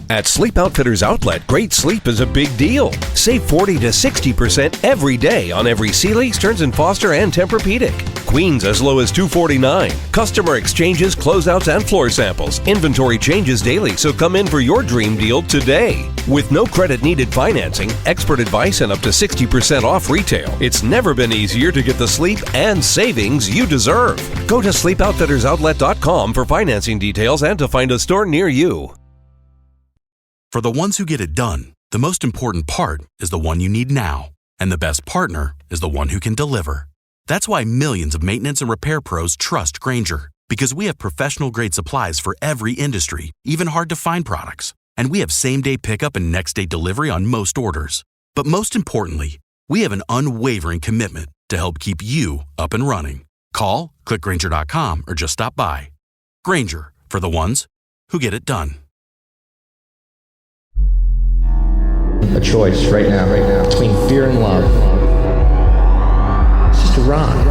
At Sleep Outfitters Outlet, great sleep is a big deal. Save 40 to 60% every day on every Sealy, Stearns & Foster, and Tempur-Pedic. Queens as low as $249. Customer exchanges, closeouts, and floor samples. Inventory changes daily, so come in for your dream deal today. With no credit needed financing, expert advice, and up to 60% off retail, it's never been easier to get the sleep and savings you deserve. Go to sleepoutfittersoutlet.com for financing details and to find a store near you. For the ones who get it done, the most important part is the one you need now. And the best partner is the one who can deliver. That's why millions of maintenance and repair pros trust Grainger, because we have professional-grade supplies for every industry, even hard-to-find products. And we have same-day pickup and next-day delivery on most orders. But most importantly, we have an unwavering commitment to help keep you up and running. Call, click Grainger.com, or just stop by. Grainger, for the ones who get it done. A choice right now, between fear and love. It's just a rock.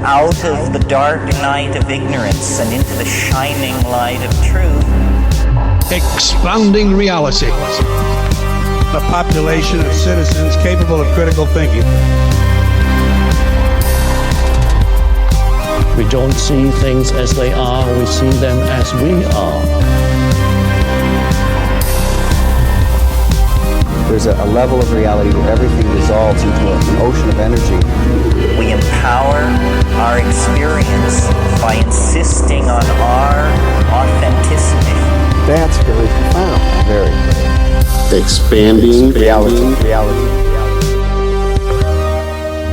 Out of the dark night of ignorance and into the shining light of truth. Expounding reality. A population of citizens capable of critical thinking. We don't see things as they are, we see them as we are. There's a level of reality where everything dissolves into an ocean of energy. We empower our experience by insisting on our authenticity. That's very profound. Very. Expanding reality.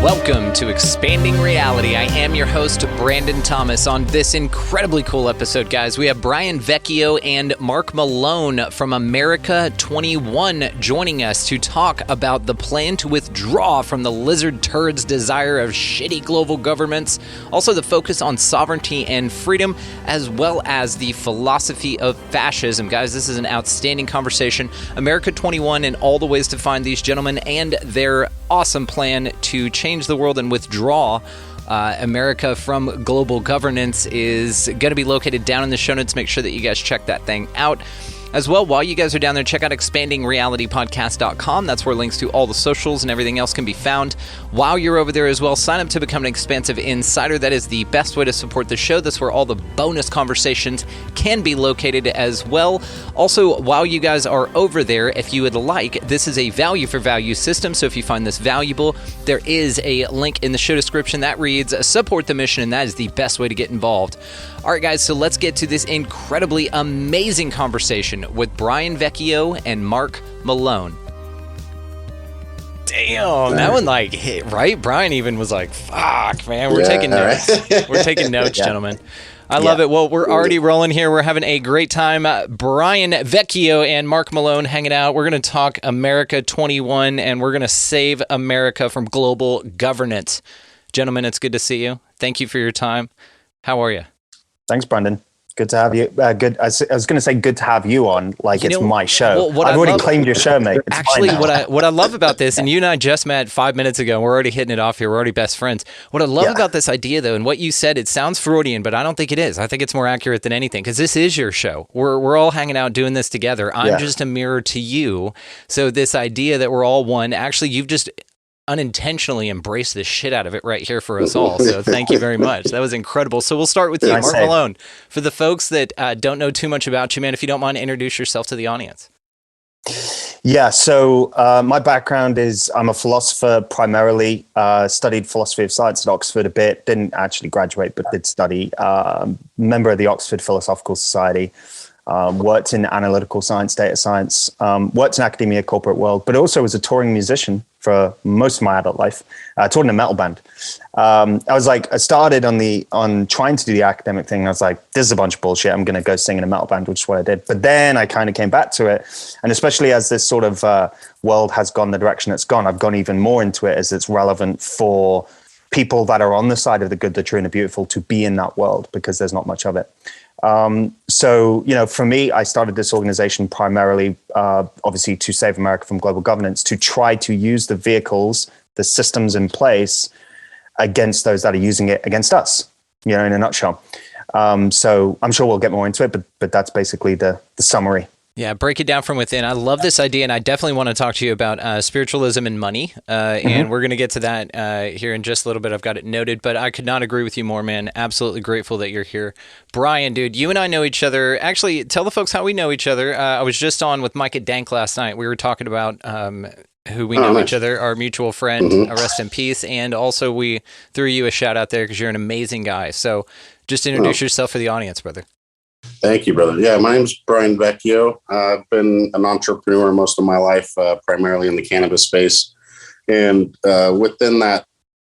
Welcome to Expanding Reality. I am your host, Brandon Thomas. On this incredibly cool episode, guys, we have Brian Vecchio and Marc Malone from America21 joining us to talk about the plan to withdraw from the lizard turd's desire of shitty global governments, also the focus on sovereignty and freedom, as well as the philosophy of fascism. Guys, this is an outstanding conversation. America21 and all the ways to find these gentlemen and their awesome plan to change the world and withdraw America from global governance is going to be located down in the show notes. Make sure that you guys check that thing out. As well, while you guys are down there, check out expandingrealitypodcast.com. That's where links to all the socials and everything else can be found. While you're over there as well, sign up to become an expansive insider. That is the best way to support the show. That's where all the bonus conversations can be located as well. Also, while you guys are over there, if you would like, this is a value for value system. So if you find this valuable, there is a link in the show description that reads support the mission, and that is the best way to get involved. All right, guys, so let's get to this incredibly amazing conversation with Brian Vecchio and Marc Malone. Damn, that one like hit, right? Brian even was like, fuck, man, we're taking notes. We're taking notes, gentlemen. I love it. Well, we're already rolling here. We're having a great time. Brian Vecchio and Marc Malone hanging out. We're going to talk America21, and we're going to save America from global governance. Gentlemen, it's good to see you. Thank you for your time. How are you? Thanks, Brendan. Good to have you. Good. I was going to say good to have you on, like it's my show. Well, I've already claimed your show, mate. It's actually, what I love about this, and you and I just met 5 minutes ago, and we're already hitting it off here. We're already best friends. What I love about this idea, though, and what you said, it sounds Freudian, but I don't think it is. I think it's more accurate than anything, because this is your show. We're all hanging out doing this together. I'm just a mirror to you. So this idea that we're all one, actually, you've just unintentionally embrace the shit out of it right here for us all. So thank you very much. That was incredible. So we'll start with you, Marc Malone. For the folks that don't know too much about you, man, if you don't mind, introduce yourself to the audience. Yeah, so my background is I'm a philosopher primarily, studied philosophy of science at Oxford a bit, didn't actually graduate, but did study, member of the Oxford Philosophical Society, worked in analytical science, data science, worked in academia, corporate world, but also was a touring musician for most of my adult life. Toured in a metal band. I started on trying to do the academic thing. And I was like, this is a bunch of bullshit. I'm going to go sing in a metal band, which is what I did. But then I kind of came back to it. And especially as this sort of world has gone the direction it's gone, I've gone even more into it as it's relevant for people that are on the side of the good, the true, and the beautiful to be in that world, because there's not much of it. So, for me, I started this organization primarily, obviously, to save America from global governance, to try to use the vehicles, the systems in place against those that are using it against us, in a nutshell. So I'm sure we'll get more into it, but that's basically the summary. Yeah, break it down from within. I love this idea, and I definitely want to talk to you about spiritualism and money, and we're going to get to that here in just a little bit. I've got it noted, but I could not agree with you more, man. Absolutely grateful that you're here. Brian, dude, you and I know each other. Actually, tell the folks how we know each other. I was just on with Mike at Dank last night. We were talking about who we know each other, our mutual friend, rest in peace, and also we threw you a shout out there because you're an amazing guy. So just introduce yourself for the audience, brother. Thank you, brother. Yeah, my name's Brian Vecchio. I've been an entrepreneur most of my life, primarily in the cannabis space. And within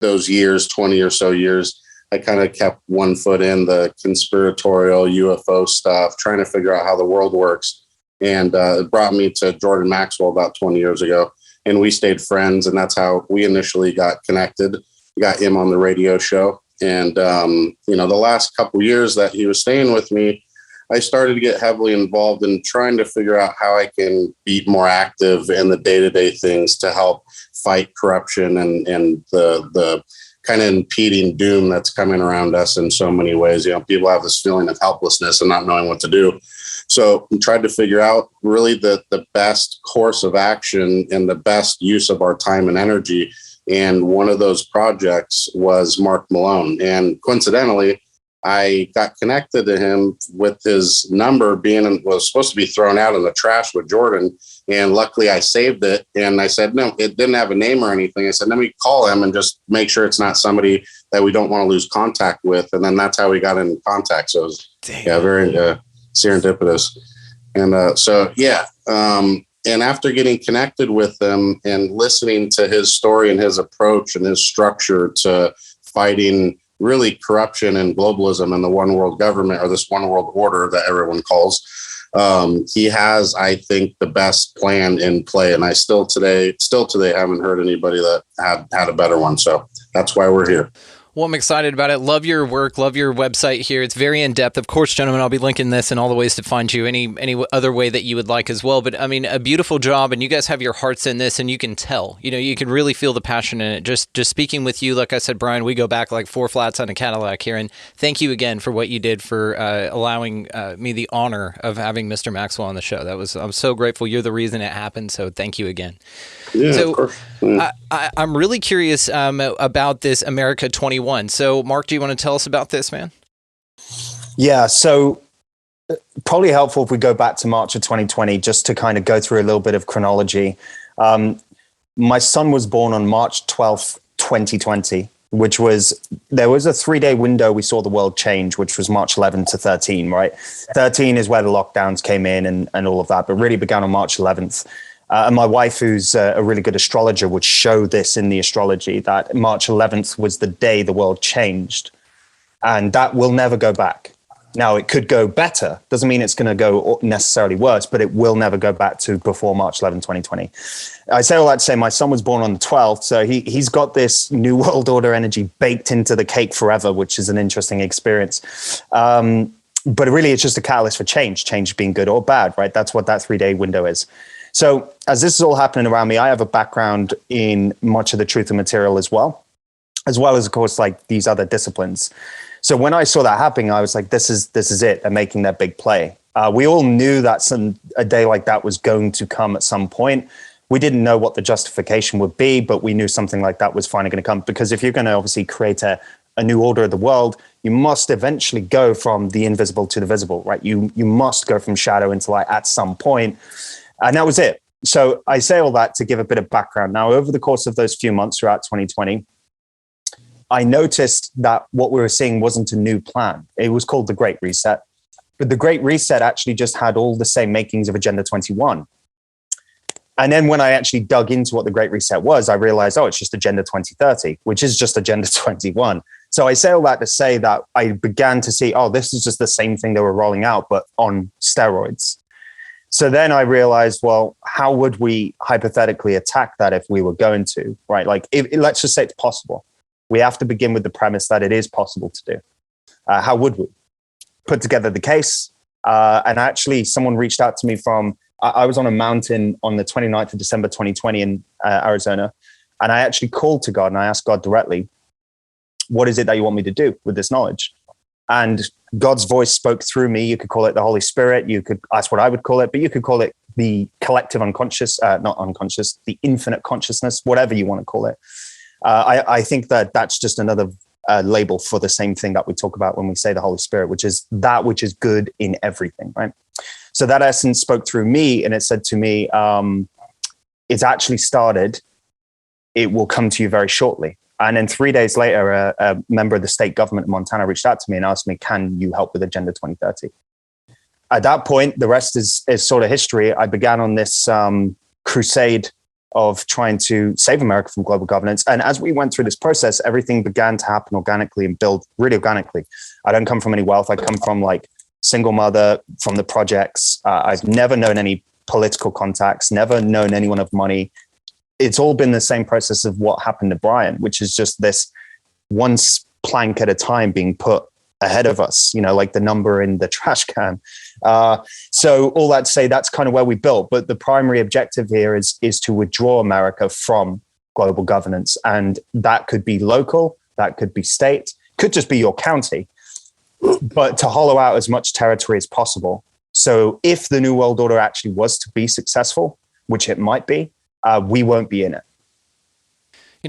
those years, 20 or so years, I kind of kept one foot in the conspiratorial UFO stuff, trying to figure out how the world works. And it brought me to Jordan Maxwell about 20 years ago. And we stayed friends. And that's how we initially got connected. We got him on the radio show. And, the last couple of years that he was staying with me, I started to get heavily involved in trying to figure out how I can be more active in the day-to-day things to help fight corruption and the kind of impeding doom that's coming around us in so many ways. People have this feeling of helplessness and not knowing what to do. So we tried to figure out really the best course of action and the best use of our time and energy. And one of those projects was Marc Malone. And coincidentally, I got connected to him with his number was supposed to be thrown out in the trash with Jordan. And luckily I saved it. And I said, no, it didn't have a name or anything. I said, let me call him and just make sure it's not somebody that we don't want to lose contact with. And then that's how we got in contact. So it was very serendipitous. And and after getting connected with him and listening to his story and his approach and his structure to fighting really corruption and globalism and the one world government, or this one world order that everyone calls, he has, I think, the best plan in play. And I still today haven't heard anybody that had a better one. So that's why we're here. Well, I'm excited about it. Love your work. Love your website here. It's very in-depth. Of course, gentlemen, I'll be linking this and all the ways to find you any other way that you would like as well. But I mean, a beautiful job, and you guys have your hearts in this, and you can tell. You can really feel the passion in it. Just speaking with you, like I said, Brian, we go back like 4 flats on a Cadillac here. And thank you again for what you did for allowing me the honor of having Mr. Maxwell on the show. I'm so grateful. You're the reason it happened. So thank you again. Yeah, so of course. Yeah. I'm really curious about this America 21. So, Mark, do you want to tell us about this, man? Yeah, so probably helpful if we go back to March of 2020, just to kind of go through a little bit of chronology. My son was born on March 12th, 2020, there was a 3-day window we saw the world change, which was March 11 to 13, right? 13 is where the lockdowns came in and all of that, but really began on March 11th. And my wife, who's a really good astrologer, would show this in the astrology that March 11th was the day the world changed. And that will never go back. Now, it could go better. Doesn't mean it's going to go necessarily worse, but it will never go back to before March 11, 2020. I say all that to say my son was born on the 12th. So he's got this New World Order energy baked into the cake forever, which is an interesting experience. But really, it's just a catalyst for change being good or bad, right? That's what that 3-day window is. So as this is all happening around me, I have a background in much of the truth and material as well as, of course, like these other disciplines. So when I saw that happening, I was like, this is it. They're making their big play. We all knew that a day like that was going to come at some point. We didn't know what the justification would be, but we knew something like that was finally going to come. Because if you're going to obviously create a new order of the world, you must eventually go from the invisible to the visible, right? You must go from shadow into light at some point. And that was it. So I say all that to give a bit of background. Now, over the course of those few months throughout 2020, I noticed that what we were seeing wasn't a new plan. It was called the Great Reset. But the Great Reset actually just had all the same makings of Agenda 21. And then when I actually dug into what the Great Reset was, I realized, it's just Agenda 2030, which is just Agenda 21. So I say all that to say that I began to see, this is just the same thing they were rolling out, but on steroids. So then I realized, well, how would we hypothetically attack that if we were going to, right? Like, let's just say it's possible. We have to begin with the premise that it is possible to do. How would we? Put together the case. And actually, someone reached out to me I was on a mountain on the 29th of December, 2020 in Arizona. And I actually called to God and I asked God directly, what is it that you want me to do with this knowledge? And God's voice spoke through me. You could call it the Holy Spirit. That's what I would call it, but you could call it the collective unconscious, not unconscious, the infinite consciousness, whatever you want to call it. I think that that's just another label for the same thing that we talk about when we say the Holy Spirit, which is that which is good in everything, right? So that essence spoke through me, and it said to me, it's actually started. It will come to you very shortly. And then 3 days later, a member of the state government of Montana reached out to me and asked me, can you help with Agenda 2030? At that point, the rest is sort of history. I began on this crusade of trying to save America from global governance. And as we went through this process, everything began to happen organically and build really organically. I don't come from any wealth. I come from like single mother, from the projects. I've never known any political contacts, never known anyone of money. It's all been the same process of what happened to Brian, which is just this one plank at a time being put ahead of us, like the number in the trash can. So all that to say, that's kind of where we built. But the primary objective here is to withdraw America from global governance. And that could be local, that could be state, could just be your county, but to hollow out as much territory as possible. So if the New World Order actually was to be successful, which it might be, we won't be in it.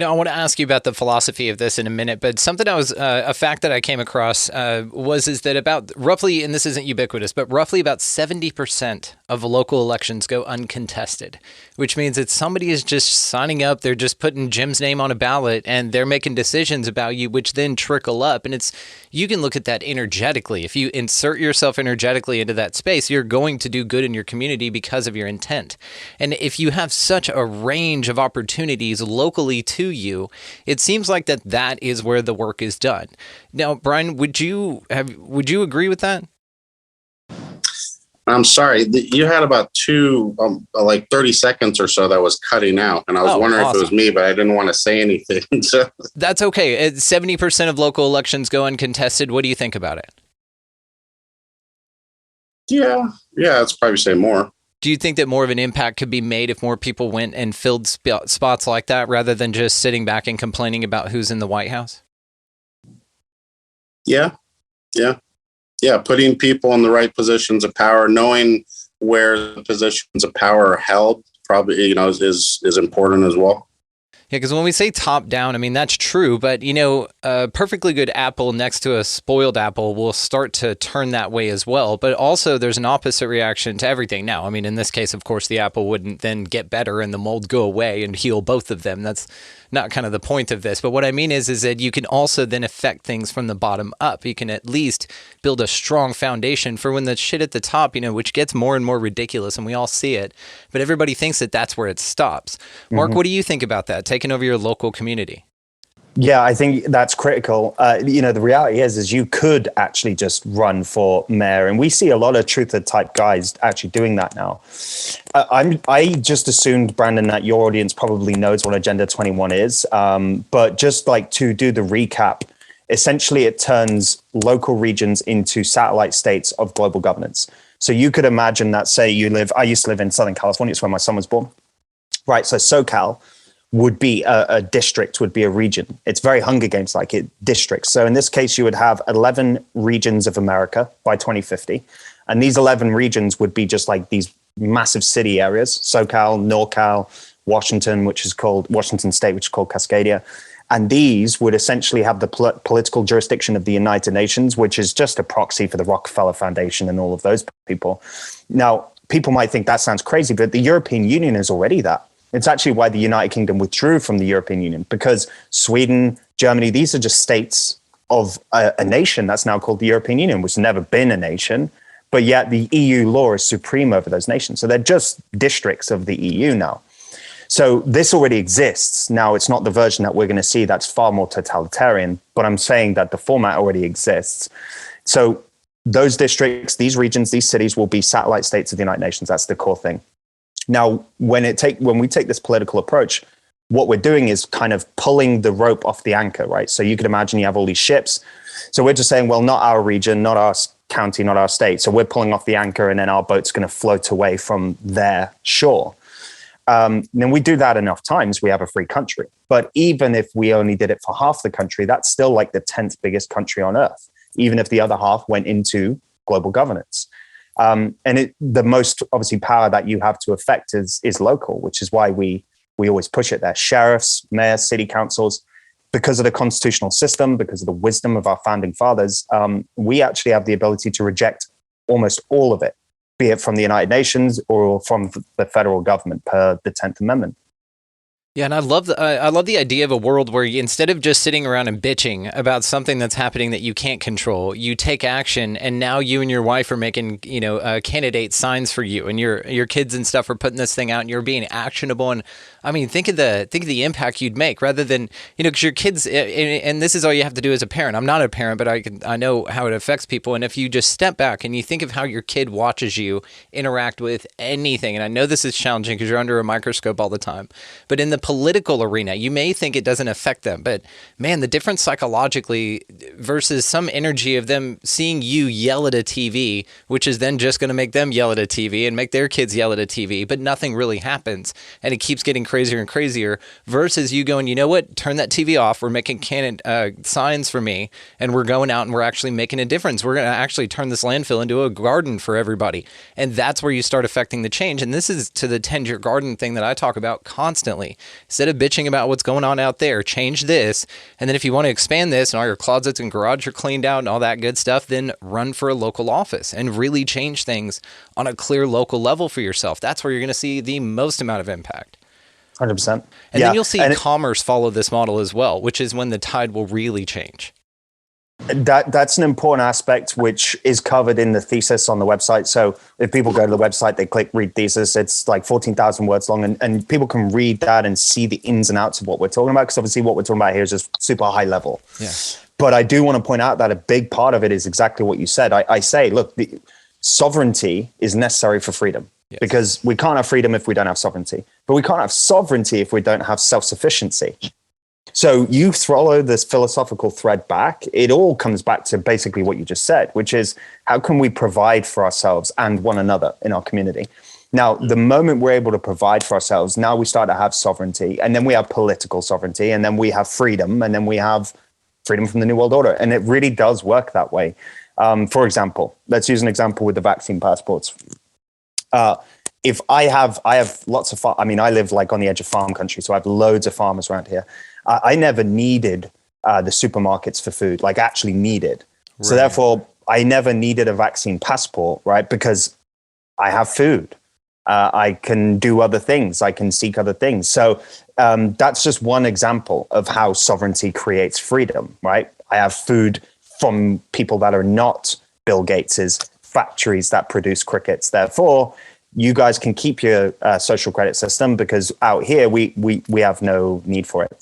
I want to ask you about the philosophy of this in a minute, but something a fact that I came across is that about roughly, and this isn't ubiquitous, but roughly about 70% of local elections go uncontested, which means that somebody is just signing up, they're just putting Jim's name on a ballot, and they're making decisions about you, which then trickle up. And you can look at that energetically. If you insert yourself energetically into that space, you're going to do good in your community because of your intent. And if you have such a range of opportunities locally to you, it seems like that is where the work is done. Now, Brian, would you agree with that? I'm sorry, you had about 30 seconds or so that was cutting out, and I was wondering if it was me, but I didn't want to say anything. So. That's okay. 70% of local elections go uncontested. What do you think about it? Yeah, I'd probably say more. Do you think that more of an impact could be made if more people went and filled spots like that rather than just sitting back and complaining about who's in the White House? Yeah. Putting people in the right positions of power, knowing where the positions of power are held, probably, is important as well. Yeah, because when we say top down, I mean, that's true. But, a perfectly good apple next to a spoiled apple will start to turn that way as well. But also there's an opposite reaction to everything. Now, I mean, in this case, of course, the apple wouldn't then get better and the mold go away and heal both of them. That's not kind of the point of this. But what I mean is that you can also then affect things from the bottom up. You can at least build a strong foundation for when the shit at the top, which gets more and more ridiculous and we all see it. But everybody thinks that that's where it stops. Mark, what do you think about that? Taking over your local community? Yeah, I think that's critical. The reality is you could actually just run for mayor, and we see a lot of truther type guys actually doing that now. I just assumed, Brandon, that your audience probably knows what Agenda 21 is, but just like to do the recap, essentially it turns local regions into satellite states of global governance. So you could imagine that, say I used to live in Southern California, it's where my son was born, right? So SoCal would be a district, would be a region. It's very Hunger Games like it, districts. So in this case, you would have 11 regions of America by 2050. And these 11 regions would be just like these massive city areas, SoCal, NorCal, Washington, which is called Washington State, which is called Cascadia. And these would essentially have the political jurisdiction of the United Nations, which is just a proxy for the Rockefeller Foundation and all of those people. Now, people might think that sounds crazy, but the European Union is already that. It's actually why the United Kingdom withdrew from the European Union, because Sweden, Germany, these are just states of a nation that's now called the European Union, which has never been a nation, but yet the EU law is supreme over those nations. So they're just districts of the EU now. So this already exists. Now, it's not the version that we're going to see that's far more totalitarian, but I'm saying that the format already exists. So those districts, these regions, these cities will be satellite states of the United Nations. That's the core thing. Now, when we take this political approach, what we're doing is kind of pulling the rope off the anchor, right? So you could imagine you have all these ships. So we're just saying, well, not our region, not our county, not our state. So we're pulling off the anchor and then our boat's going to float away from their shore. Then we do that enough times, we have a free country. But even if we only did it for half the country, that's still like the 10th biggest country on earth. even if the other half went into global governance. The most obviously power that you have to affect is local, which is why we always push it there. Sheriffs, mayors, city councils, because of the constitutional system, because of the wisdom of our founding fathers, we actually have the ability to reject almost all of it, be it from the United Nations or from the federal government per the 10th Amendment. Yeah, and I love the idea of a world where you, instead of just sitting around and bitching about something that's happening that you can't control, you take action, and now you and your wife are making candidate signs for you, and your kids and stuff are putting this thing out, and you're being actionable. And I mean, think of the impact you'd make, rather than because your kids, and this is all you have to do as a parent. I'm not a parent, but I know how it affects people. And if you just step back and you think of how your kid watches you interact with anything, and I know this is challenging because you're under a microscope all the time, but in the political arena, you may think it doesn't affect them, but man, the difference psychologically versus some energy of them seeing you yell at a TV, which is then just going to make them yell at a TV and make their kids yell at a TV, but nothing really happens, and it keeps getting crazier and crazier, versus you going, you know what, turn that TV off, we're making signs for me, and we're going out and we're actually making a difference. We're going to actually turn this landfill into a garden for everybody, and that's where you start affecting the change. And this is to the tend your garden thing that I talk about constantly. Instead of bitching about what's going on out there, change this. And then if you want to expand this and all your closets and garage are cleaned out and all that good stuff, then run for a local office and really change things on a clear local level for yourself. That's where you're going to see the most amount of impact. 100%. And then you'll see commerce follow this model as well, which is when the tide will really change. That's an important aspect, which is covered in the thesis on the website. So if people go to the website, they click read thesis, it's like 14,000 words long, and people can read that and see the ins and outs of what we're talking about, because obviously what we're talking about here is just super high level. Yeah. But I do want to point out that a big part of it is exactly what you said. I say, look, the sovereignty is necessary for freedom. Yes. Because we can't have freedom if we don't have sovereignty, but we can't have sovereignty if we don't have self-sufficiency. So you follow this philosophical thread back, it all comes back to basically what you just said, which is how can we provide for ourselves and one another in our community? Now, the moment we're able to provide for ourselves, now we start to have sovereignty, and then we have political sovereignty, and then we have freedom, and then we have freedom from the New World Order. And it really does work that way. For example, let's use an example with the vaccine passports. If I have lots of, I live like on the edge of farm country, so I have loads of farmers around here. I never needed the supermarkets for food, like actually needed. Right. So therefore, I never needed a vaccine passport, right? Because I have food. I can do other things. I can seek other things. So that's just one example of how sovereignty creates freedom, right? I have food from people that are not Bill Gates's factories that produce crickets. Therefore, you guys can keep your social credit system, because out here we have no need for it.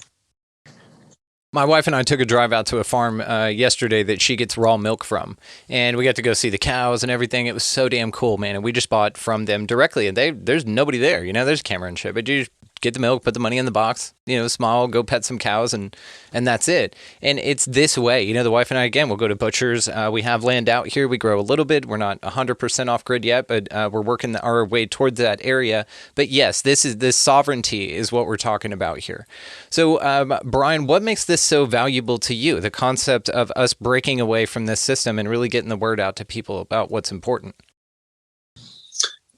My wife and I took a drive out to a farm yesterday that she gets raw milk from, and we got to go see the cows and everything. It was so damn cool, man. And we just bought from them directly, and there's nobody there. There's a camera and shit, but you just get the milk, put the money in the box, smile, go pet some cows, and that's it. And it's this way. The wife and I, again, we'll go to butchers. We have land out here. We grow a little bit. We're not 100% off grid yet, but we're working our way towards that area. But yes, this sovereignty is what we're talking about here. So, Brian, what makes this so valuable to you? The concept of us breaking away from this system and really getting the word out to people about what's important.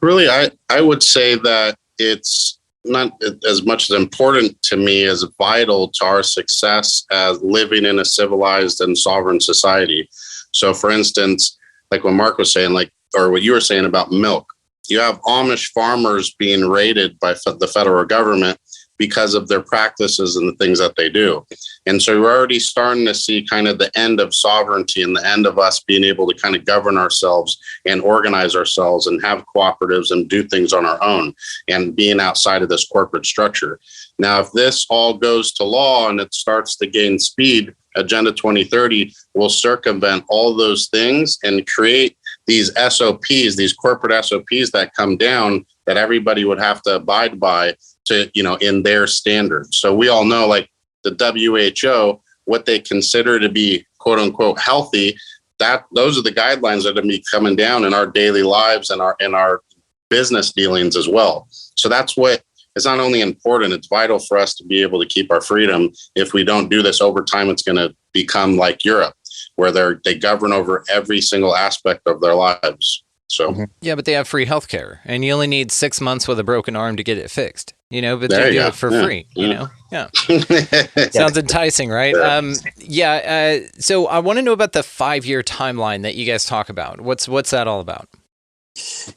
Really, I would say that it's not as much as important to me as vital to our success as living in a civilized and sovereign society. So for instance, like what Mark was saying, or what you were saying about milk, you have Amish farmers being raided by the federal government because of their practices and the things that they do. And so we're already starting to see kind of the end of sovereignty and the end of us being able to kind of govern ourselves and organize ourselves and have cooperatives and do things on our own and being outside of this corporate structure. Now, if this all goes to law and it starts to gain speed, Agenda 2030 will circumvent all those things and create these SOPs, these corporate SOPs that come down that everybody would have to abide by to, in their standards. So we all know, like the WHO, what they consider to be quote unquote healthy, those are the guidelines that are going to be coming down in our daily lives and our business dealings as well. So that's what is not only important, it's vital for us to be able to keep our freedom. If we don't do this over time, it's going to become like Europe, where they govern over every single aspect of their lives. So yeah, but they have free healthcare, and you only need 6 months with a broken arm to get it fixed. But there they do you it for go. free. Sounds enticing, right? So I want to know about the 5-year timeline that you guys talk about. What's that all about?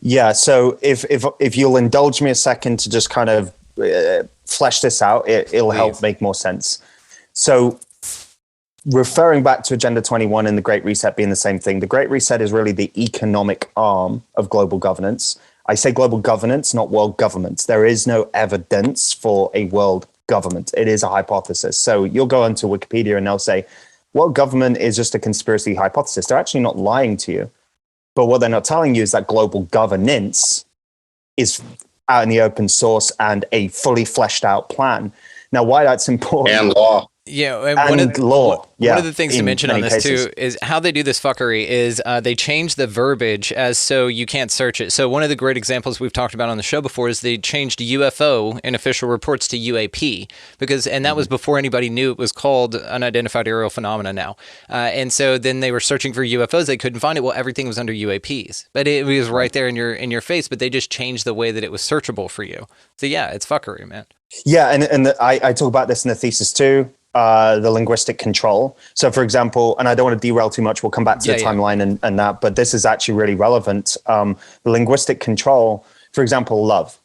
Yeah. So if you'll indulge me a second to just kind of flesh this out, it'll help make more sense. So referring back to Agenda 21 and the Great Reset being the same thing, the Great Reset is really the economic arm of global governance. I say global governance, not world governments. There is no evidence for a world government. It is a hypothesis. So you'll go onto Wikipedia and they'll say, world government is just a conspiracy hypothesis. They're actually not lying to you. But what they're not telling you is that global governance is out in the open source and a fully fleshed out plan. Now, why that's important. And law. Yeah, and one of the things to mention on this cases. too is how they do this fuckery is they change the verbiage as so you can't search it. So one of the great examples we've talked about on the show before is they changed UFO in official reports to UAP and that was before anybody knew it was called unidentified aerial phenomena now. And so then they were searching for UFOs, they couldn't find it. Well, everything was under UAPs, but it was right there in your face. But they just changed the way that it was searchable for you. So yeah, it's fuckery, man. Yeah, and I talk about this in the thesis too. The linguistic control. So for example, and I don't want to derail too much, we'll come back to the timeline and that, but this is actually really relevant. The linguistic control, for example, love.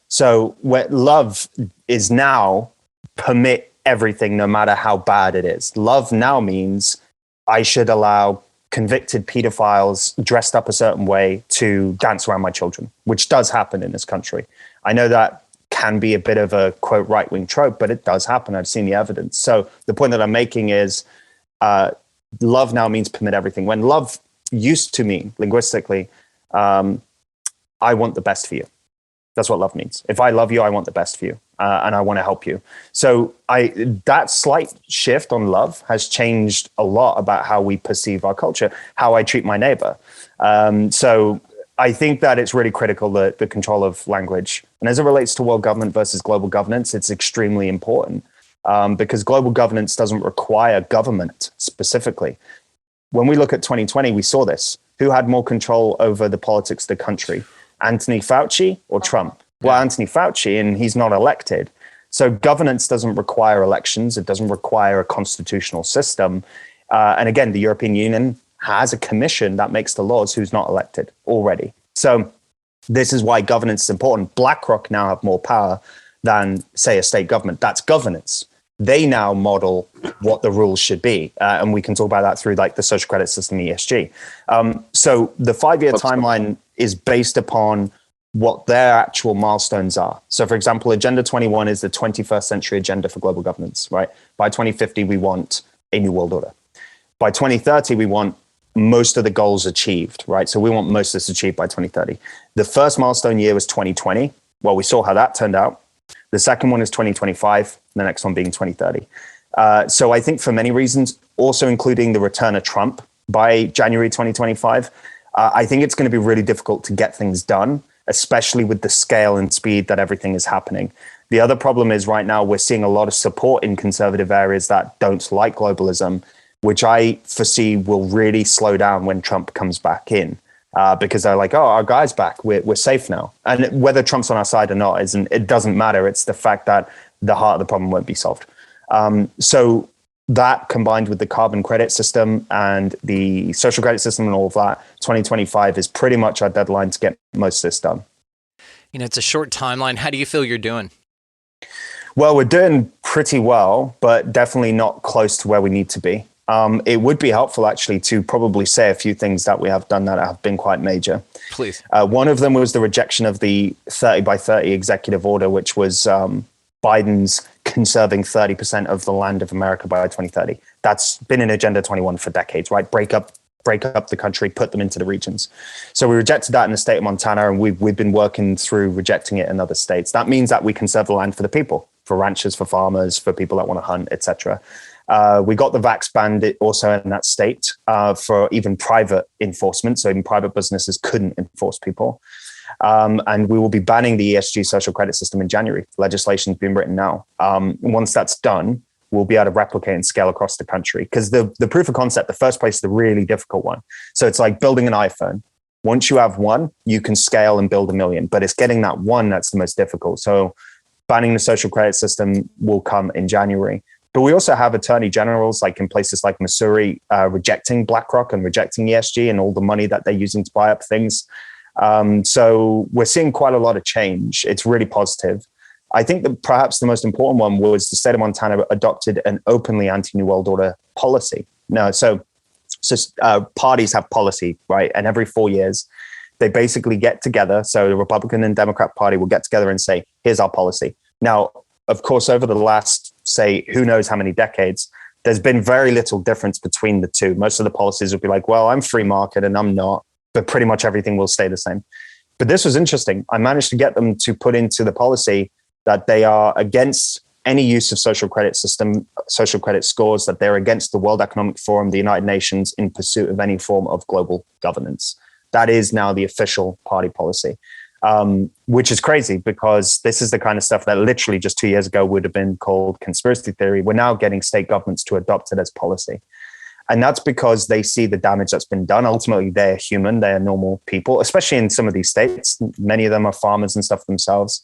So where love is now permit everything no matter how bad it is. Love now means I should allow convicted pedophiles dressed up a certain way to dance around my children, which does happen in this country. I know that can be a bit of a quote right-wing trope, but it does happen. I've seen the evidence. So the point that I'm making is love now means permit everything. When love used to mean linguistically, I want the best for you. That's what love means. If I love you, I want the best for you, and I want to help you. So that slight shift on love has changed a lot about how we perceive our culture, how I treat my neighbor. So I think that it's really critical, the control of language. And as it relates to world government versus global governance, it's extremely important because global governance doesn't require government specifically. When we look at 2020, we saw this. Who had more control over the politics of the country? Anthony Fauci or Trump? Well, Anthony Fauci, and he's not elected. So governance doesn't require elections. It doesn't require a constitutional system. And again, the European Union has a commission that makes the laws who's not elected already. So this is why governance is important. BlackRock now have more power than, say, a state government. That's governance. They now model what the rules should be. And we can talk about that through like the social credit system, ESG. So the 5-year timeline is based upon what their actual milestones are. So for example, Agenda 21 is the 21st century agenda for global governance, right? By 2050, we want a new world order. By 2030, we want most of the goals achieved, right? So we want most of this achieved by 2030. The first milestone year was 2020. Well, we saw how that turned out. The second one is 2025, the next one being 2030. So I think for many reasons, also including the return of Trump by January 2025, I think it's going to be really difficult to get things done, especially with the scale and speed that everything is happening. The other problem is right now we're seeing a lot of support in conservative areas that don't like globalism, which I foresee will really slow down when Trump comes back in, because they're like, oh, our guy's back, we're safe now. And whether Trump's on our side or not, it doesn't matter. It's the fact that the heart of the problem won't be solved. So that combined with the carbon credit system and the social credit system and all of that, 2025 is pretty much our deadline to get most of this done. It's a short timeline. How do you feel you're doing? Well, we're doing pretty well, but definitely not close to where we need to be. It would be helpful actually to probably say a few things that we have done that have been quite major. Please. One of them was the rejection of the 30 by 30 executive order, which was Biden's conserving 30% of the land of America by 2030. That's been in Agenda 21 for decades, right? Break up the country, put them into the regions. So we rejected that in the state of Montana, and we've been working through rejecting it in other states. That means that we conserve the land for the people, for ranchers, for farmers, for people that want to hunt, etc. We got the vax banned also in that state for even private enforcement. So even private businesses couldn't enforce people. And we will be banning the ESG social credit system in January. Legislation's been written now. Once that's done, we'll be able to replicate and scale across the country. Because the proof of concept, the first place is the really difficult one. So it's like building an iPhone. Once you have one, you can scale and build 1 million, but it's getting that one that's the most difficult. So banning the social credit system will come in January. But we also have attorney generals like in places like Missouri rejecting BlackRock and rejecting ESG and all the money that they're using to buy up things. So we're seeing quite a lot of change. It's really positive. I think that perhaps the most important one was the state of Montana adopted an openly anti-New World Order policy. No, so parties have policy, right? And every 4 years, they basically get together. So the Republican and Democrat Party will get together and say, here's our policy. Now, of course, over the last, say, who knows how many decades, there's been very little difference between the two. Most of the policies will be like, well, I'm free market and I'm not, but pretty much everything will stay the same. But this was interesting. I managed to get them to put into the policy that they are against any use of social credit system, social credit scores, that they're against the World Economic Forum, the United Nations in pursuit of any form of global governance. That is now the official party policy, which is crazy because this is the kind of stuff that literally just 2 years ago would have been called conspiracy theory. We're now getting state governments to adopt it as policy. And that's because they see the damage that's been done. Ultimately, they're human, they're normal people, especially in some of these states. Many of them are farmers and stuff themselves.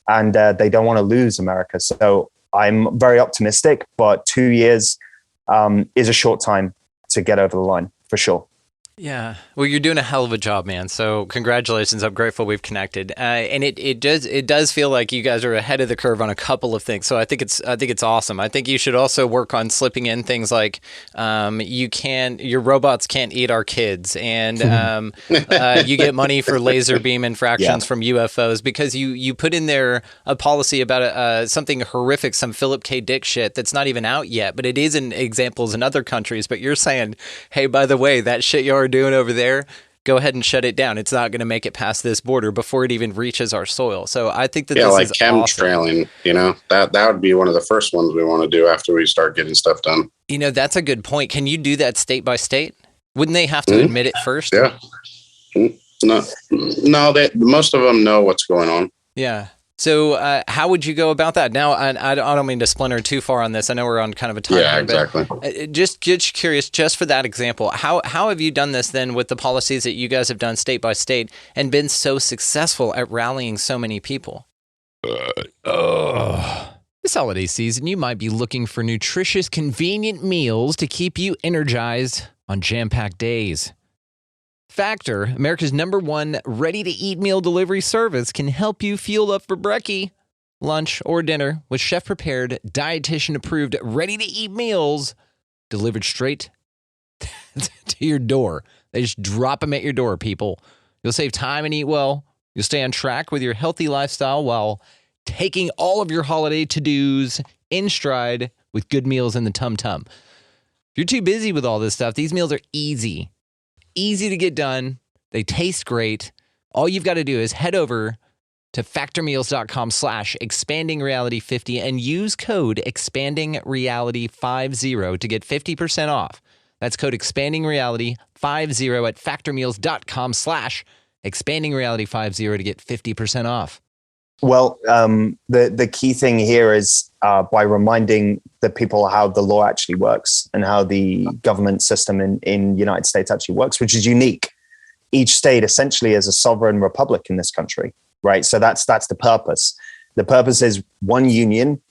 And they don't want to lose America. So I'm very optimistic, but 2 years is a short time to get over the line, for sure. Yeah. Well, you're doing a hell of a job, man. So congratulations. I'm grateful we've connected. And it does feel like you guys are ahead of the curve on a couple of things. So I think it's awesome. I think you should also work on slipping in things like your robots can't eat our kids, and you get money for laser beam infractions from UFOs, because you put in there a policy about something horrific, some Philip K. Dick shit that's not even out yet, but it is in examples in other countries. But you're saying, hey, by the way, that shit you're doing over there, go ahead and shut it down. It's not going to make it past this border before it even reaches our soil. So I think that this like is chemtrailing, awesome. That would be one of the first ones we want to do after we start getting stuff done. That's a good point. Can you do that state by state? Wouldn't they have to admit it first? Yeah. No, most of them know what's going on. Yeah. So how would you go about that? Now, I don't mean to splinter too far on this. I know we're on kind of a time. Yeah, exactly. But just curious, just for that example, how have you done this then with the policies that you guys have done state by state and been so successful at rallying so many people? This holiday season, you might be looking for nutritious, convenient meals to keep you energized on jam-packed days. Factor, America's #1 ready-to-eat meal delivery service, can help you fuel up for brekkie, lunch, or dinner with chef-prepared, dietitian-approved, ready-to-eat meals delivered straight to your door. They just drop them at your door, people. You'll save time and eat well. You'll stay on track with your healthy lifestyle while taking all of your holiday to-dos in stride with good meals in the tum-tum. If you're too busy with all this stuff, these meals are easy to get done. They taste great. All you've got to do is head over to factormeals.com/expandingreality50 and use code expandingreality50 to get 50% off. That's code expandingreality50 at factormeals.com/expandingreality50 to get 50% off. Well, the key thing here is by reminding the people how the law actually works and how the government system in the United States actually works, which is unique. Each state essentially is a sovereign republic in this country, right? So that's the purpose. The purpose is one union.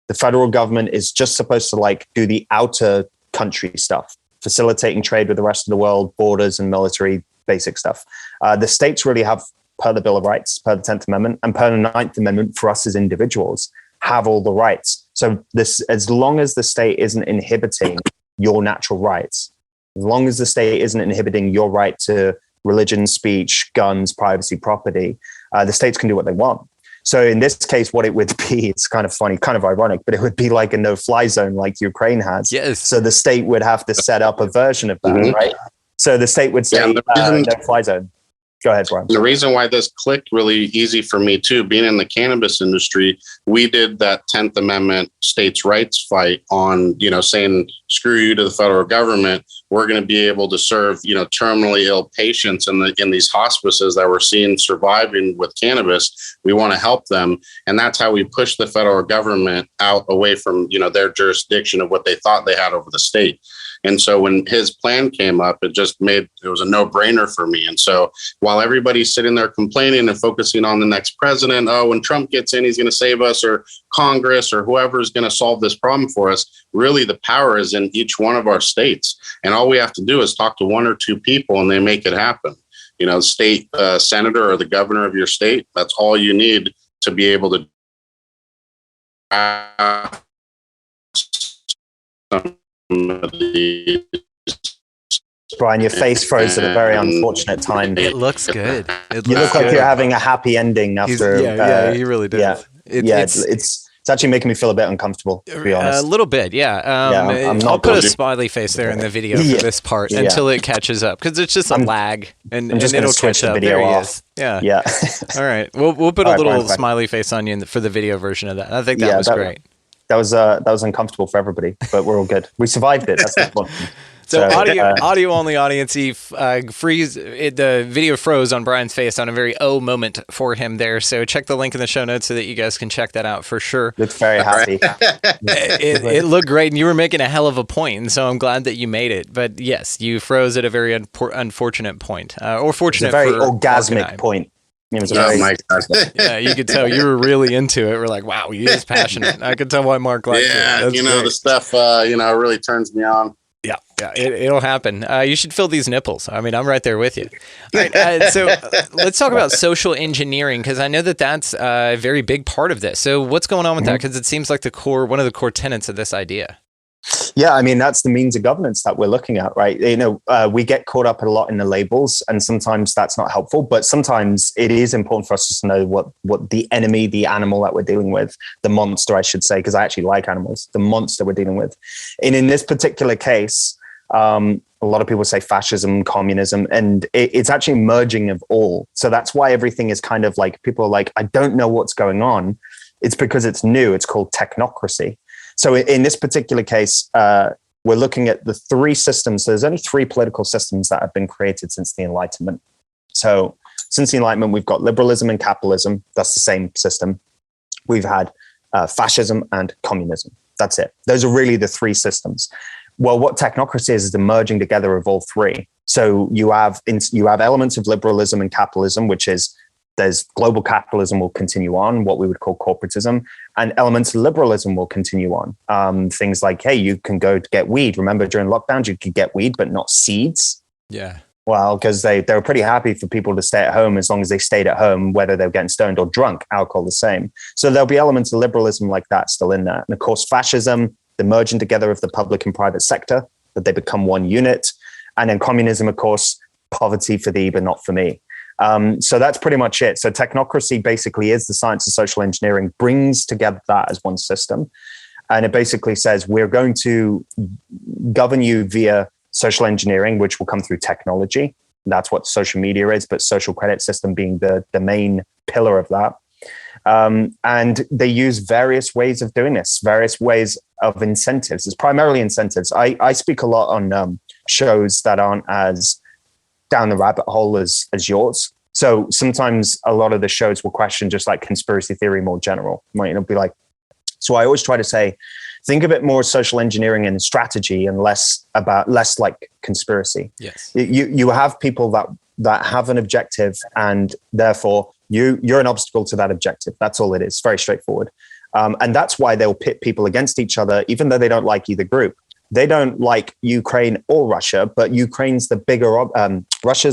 The federal government is just supposed to do the outer country stuff, facilitating trade with the rest of the world, borders and military basic stuff. The states really have, per the Bill of Rights, per the 10th Amendment, and per the 9th Amendment, for us as individuals, have all the rights. So this, as long as the state isn't inhibiting your natural rights, as long as the state isn't inhibiting your right to religion, speech, guns, privacy, property, the states can do what they want. So in this case, what it would be, it's kind of funny, kind of ironic, but it would be like a no-fly zone like Ukraine has. Yes. So the state would have to set up a version of that, right? So the state would say no-fly zone. Go ahead, Brian. The reason why this clicked really easy for me too, being in the cannabis industry, we did that 10th Amendment states' rights fight on, saying screw you to the federal government. We're going to be able to serve, terminally ill patients in these hospices that we're seeing surviving with cannabis. We want to help them. And that's how we push the federal government out away from, their jurisdiction of what they thought they had over the state. And so when his plan came up, it was a no-brainer for me. And so while everybody's sitting there complaining and focusing on the next president, when Trump gets in, he's going to save us, or Congress or whoever is going to solve this problem for us, really the power is in each one of our states. And all we have to do is talk to one or two people and they make it happen. State senator or the governor of your state, that's all you need to be able to Brian, your face froze at a very unfortunate time. It looks good. You look like you're having a happy ending after. He really does. It's actually making me feel a bit uncomfortable, to be honest. A little bit, yeah. I'll put a smiley face there in the video for this part until it catches up, because it's just a lag, and it'll catch up. There he is. Yeah. All right. We'll put a little smiley face on you for the video version of that. I think that was great. That was uncomfortable for everybody, but we're all good. We survived it. That's the point. So audio only audience, the video froze on Brian's face on a very moment for him there. So check the link in the show notes so that you guys can check that out for sure. Looked very happy. It looked great, and you were making a hell of a point, and so I'm glad that you made it. But yes, you froze at a very unfortunate point, or fortunate. It's a very orgasmic point. My God. Yeah, you could tell you were really into it. We're like, wow, he is passionate. I could tell why Mark liked it. Yeah, the stuff, really turns me on. Yeah, it'll happen. You should feel these nipples. I mean, I'm right there with you. All right, so let's talk about social engineering, because I know that that's a very big part of this. So what's going on with that? Because it seems like one of the core tenets of this idea. Yeah, I mean, that's the means of governance that we're looking at, right? We get caught up a lot in the labels, and sometimes that's not helpful, but sometimes it is important for us to know what the enemy, the animal that we're dealing with, the monster, I should say, because I actually like animals, the monster we're dealing with. And in this particular case, a lot of people say fascism, communism, and it's actually merging of all. So that's why everything is kind of like, people are like, I don't know what's going on. It's because it's new. It's called technocracy. So in this particular case, we're looking at the three systems. There's only three political systems that have been created since the Enlightenment. So since the Enlightenment, we've got liberalism and capitalism. That's the same system. We've had fascism and communism. That's it. Those are really the three systems. Well, what technocracy is the merging together of all three. So you have elements of liberalism and capitalism, which is there's global capitalism will continue on, what we would call corporatism, and elements of liberalism will continue on. Things like, hey, you can go to get weed. Remember during lockdowns, you could get weed, but not seeds. Yeah. Well, because they were pretty happy for people to stay at home as long as they stayed at home, whether they were getting stoned or drunk, alcohol the same. So there'll be elements of liberalism like that still in there. And of course, fascism, the merging together of the public and private sector, that they become one unit. And then communism, of course, poverty for thee, but not for me. So that's pretty much it. So technocracy basically is the science of social engineering, brings together that as one system. And it basically says, we're going to govern you via social engineering, which will come through technology. That's what social media is, but social credit system being the main pillar of that. And they use various ways of doing this, various ways of incentives. It's primarily incentives. I speak a lot on shows that aren't as down the rabbit hole as yours. So sometimes a lot of the shows will question just like conspiracy theory more general. Might be like, so I always try to say, think of it more social engineering and strategy and less like conspiracy. Yes. You have people that have an objective, and therefore you're an obstacle to that objective. That's all it is. Very straightforward. And that's why they'll pit people against each other, even though they don't like either group. They don't like Ukraine or Russia, but Russia's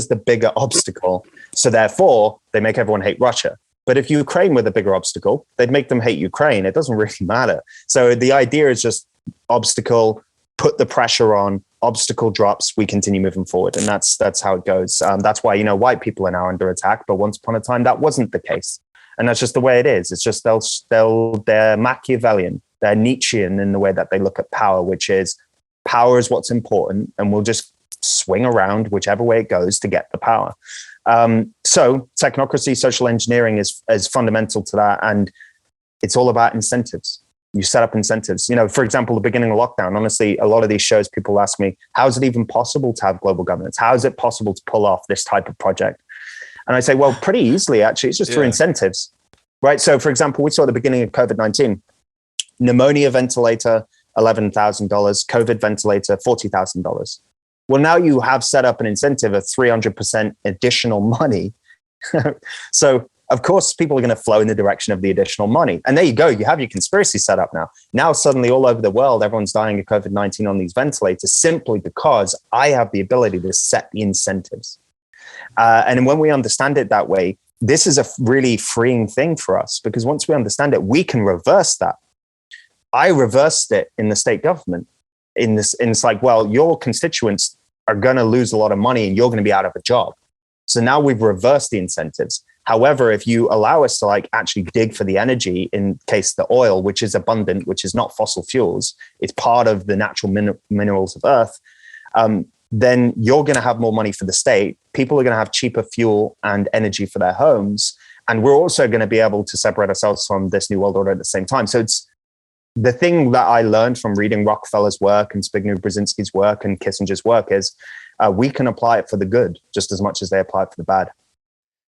the bigger obstacle. So therefore, they make everyone hate Russia. But if Ukraine were the bigger obstacle, they'd make them hate Ukraine. It doesn't really matter. So the idea is just obstacle, put the pressure on, obstacle drops, we continue moving forward. And that's how it goes. That's why, white people are now under attack. But once upon a time, that wasn't the case. And that's just the way it is. It's just they're Machiavellian. They're Nietzschean in the way that they look at power, which is power is what's important, and we'll just swing around whichever way it goes to get the power. So technocracy, social engineering is fundamental to that. And it's all about incentives. You set up incentives. You know, for example, the beginning of lockdown, honestly, a lot of these shows, people ask me, how is it even possible to have global governance? How is it possible to pull off this type of project? And I say, well, pretty easily, actually. It's just through incentives, right? So, for example, we saw at the beginning of COVID-19, pneumonia ventilator, $11,000, COVID ventilator, $40,000. Well, now you have set up an incentive of 300% additional money. So, of course, people are going to flow in the direction of the additional money. And there you go. You have your conspiracy set up now. Now, suddenly all over the world, everyone's dying of COVID-19 on these ventilators simply because I have the ability to set the incentives. And when we understand it that way, this is a really freeing thing for us, because once we understand it, we can reverse that. I reversed it in the state government. It's like, well, your constituents are going to lose a lot of money and you're going to be out of a job. So now we've reversed the incentives. However, if you allow us to like actually dig for the energy, in case the oil, which is abundant, which is not fossil fuels, it's part of the natural minerals of Earth, then you're going to have more money for the state. People are going to have cheaper fuel and energy for their homes. And we're also going to be able to separate ourselves from this new world order at the same time. So it's the thing that I learned from reading Rockefeller's work and Zbigniew Brzezinski's work and Kissinger's work is we can apply it for the good just as much as they apply it for the bad.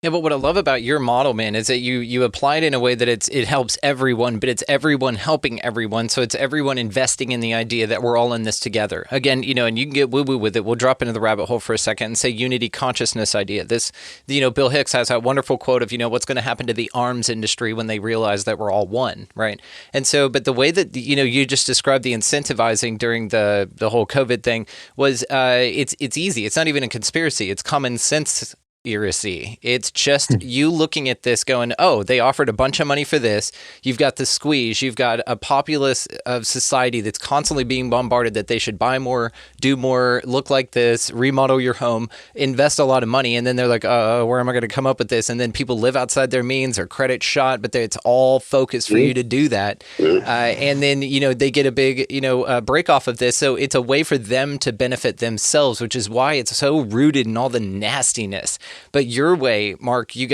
Yeah, but what I love about your model, man, is that you apply it in a way that it helps everyone, but it's everyone helping everyone. So it's everyone investing in the idea that we're all in this together. Again, you know, and you can get woo-woo with it. We'll drop into the rabbit hole for a second and say unity consciousness idea. This, you know, Bill Hicks has that wonderful quote of, you know, what's going to happen to the arms industry when they realize that we're all one, right? And so, but the way that, you know, you just described the incentivizing during the whole COVID thing was it's easy. It's not even a conspiracy. It's common sense. It's just you looking at this going, oh, they offered a bunch of money for this. You've got the squeeze. You've got a populace of society that's constantly being bombarded that they should buy more, do more, look like this, remodel your home, invest a lot of money. And then they're like, where am I going to come up with this? And then people live outside their means or credit shot, but it's all focused for you to do that. And then, you know, they get a big, you know, break off of this. So it's a way for them to benefit themselves, which is why it's so rooted in all the nastiness. But your way, Mark, you